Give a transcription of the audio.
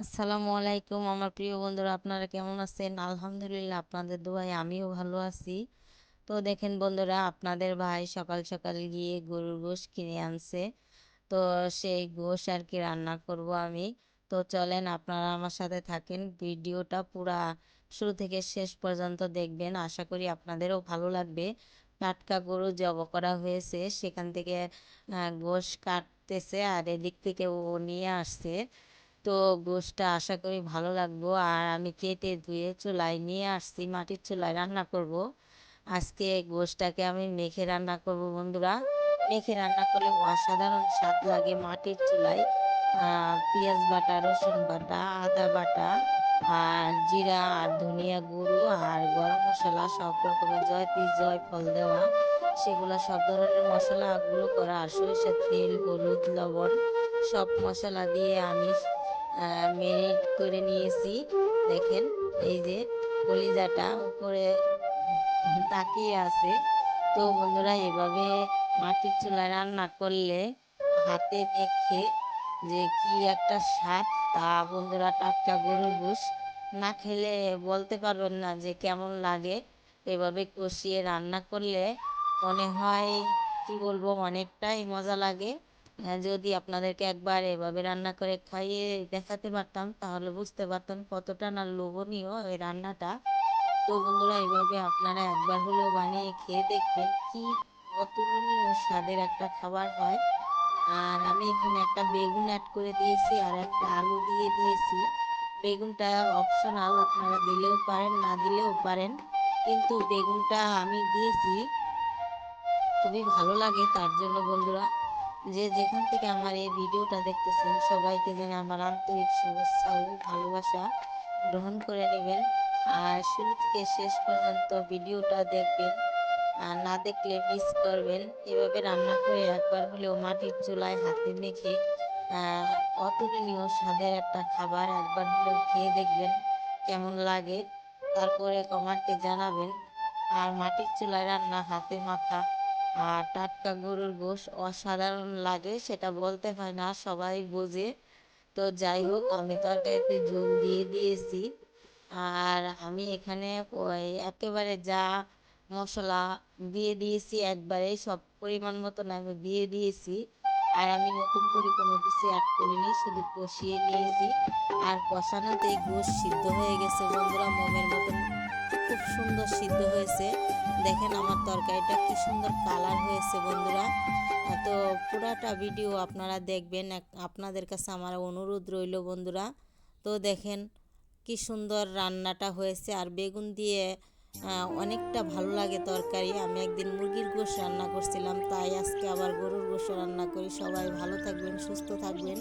আসসালামু আলাইকুম আমার প্রিয় বন্ধুরা, আপনারা কেমন আছেন? আলহামদুলিল্লাহ, আপনাদের দোয়ায় আমিও ভালো আছি। তো দেখেন বন্ধুরা, আপনাদের ভাই সকাল সকাল গিয়ে গরুর গোশ কিনে আনছে। তো সেই গোশ আর কি রান্না করব আমি। তো চলেন আপনারা আমার সাথে থাকেন, ভিডিওটা পুরা শুরু থেকে শেষ পর্যন্ত দেখবেন। আশা করি আপনাদেরও ভালো লাগবে। টাটকা গরু জব করা হয়েছে, সেখান থেকে গোশ কাটতেছে আর এদিক থেকে ও নিয়ে আসছে। তো গোশটা আশা করি ভালো লাগবো। আর আমি কেটে ধুয়ে চুলায় নিয়ে আসছি, মাটির চুলায় রান্না করব। আজকে গোশটাকে আমি মেখে রান্না করব বন্ধুরা। মেখে রান্না করলে অসাধারণ স্বাদ লাগে মাটির চুলায়। পেঁয়াজ বাটা, রসুন বাটা, আদা বাটা, আর জিরা আর ধনিয়া গুঁড়ো আর গরম মশলা সব রকমের জয়ত্রী জয়ফল দেওয়া, সেগুলো সব ধরনের মশলাগুলো করা, আর সরিষার তেল, হলুদ, লবণ সব মশলা দিয়ে আমি মেরিনেট করে নিয়েছি। দেখেন, এই যে কলিজাটা উপরে তাকিয়ে আছে। তো বন্ধুরা, এভাবে মাটির চুলায় রান্না করলে হাতে মেখে যে কি একটা স্বাদ, তা বন্ধুরা টাটকা গরুর গোশ না খেলে বলতে পারবেন না যে কেমন লাগে। এভাবে কষিয়ে রান্না করলে মনে হয়, কি বলবো, অনেকটাই মজা লাগে। যদি আপনাদেরকে একবার এভাবে রান্না করে খাইয়ে দেখাতে পারতাম, তাহলে বুঝতে পারতাম কতটা না লোভনীয় এই রান্নাটা। তো বন্ধুরা, এইভাবে আপনারা একবার হলেও বানিয়ে খেয়ে দেখবেন, কি অতুলনীয় স্বাদের একটা খাবার হয়। আর আমি এখানে একটা বেগুন অ্যাড করে দিয়েছি আর একটা আলু দিয়ে দিয়েছি। বেগুনটা অপশনাল, আপনারা দিলেও পারেন, না দিলেও পারেন, কিন্তু বেগুনটা আমি দিয়েছি, খুবই ভালো লাগে। তার জন্য বন্ধুরা, যে যেখান থেকে আমার এই ভিডিওটা দেখতেছেন, সবাইকে জানাই আমার আন্তরিক শুভেচ্ছা ও ভালোবাসা গ্রহণ করে নেবেন। আর শুরু থেকে শেষ পর্যন্ত ভিডিওটা দেখবেন, আর না দেখলে মিস করবেন। এভাবে রান্না করে একবার হলেও মাটির চুলায় হাতে মেখে আহ, অতুলনীয় স্বাদের একটা খাবার একবার হলেও খেয়ে দেখবেন কেমন লাগে, তারপরে কমেন্টে জানাবেন। আর মাটির চুলায় রান্না, হাতে মাখা আর টাটকা গরুর গোশ অসাধারণ লাগে, সেটা বলতে হয় না, সবাই বোঝে। তো যাই হোক, আমি তরকারিতে ঝোল দিয়ে দিয়েছি। আর আমি এখানে ওই একেবারে যা মশলা দিয়ে দিয়েছি, একবারেই সব পরিমাণ মতন আমি দিয়ে দিয়েছি। আর আমি নতুন করে কোনো কিছু অ্যাড করিনি, শুধু কষিয়ে নিয়েছি। আর কষানোতেই গোশ সিদ্ধ হয়ে গেছে বন্ধুরা, মোমের মতন খুব সুন্দর সিদ্ধ হয়েছে। দেখেন আমার তরকারিটা কি সুন্দর কালার হয়েছে বন্ধুরা। তো পুরাটা ভিডিও আপনারা দেখবেন, আপনাদের কাছে আমার অনুরোধ রইল বন্ধুরা। তো দেখেন কি সুন্দর রান্নাটা হয়েছে। আর বেগুন দিয়ে অনেকটা ভালো লাগে তরকারি। আমি একদিন মুরগির গোশ রান্না করছিলাম, তাই আজকে আবার গরুর গোশ রান্না করি। সবাই ভালো থাকবেন, সুস্থ থাকবেন।